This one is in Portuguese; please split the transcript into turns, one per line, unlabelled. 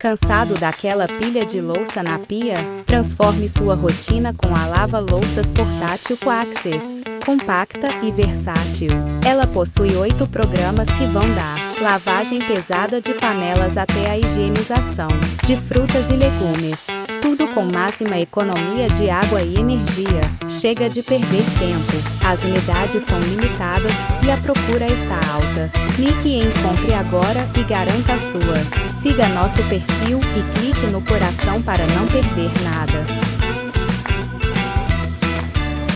Cansado daquela pilha de louça na pia? Transforme sua rotina com a lava-louças portátil Quaxis. Compacta e versátil. Ela possui 8 programas que vão da lavagem pesada de panelas até a higienização de frutas e legumes. Tudo com máxima economia de água e energia. Chega de perder tempo. As unidades são limitadas e a procura está alta. Clique em Compre agora e garanta a sua. Siga nosso perfil e clique no coração para não perder nada.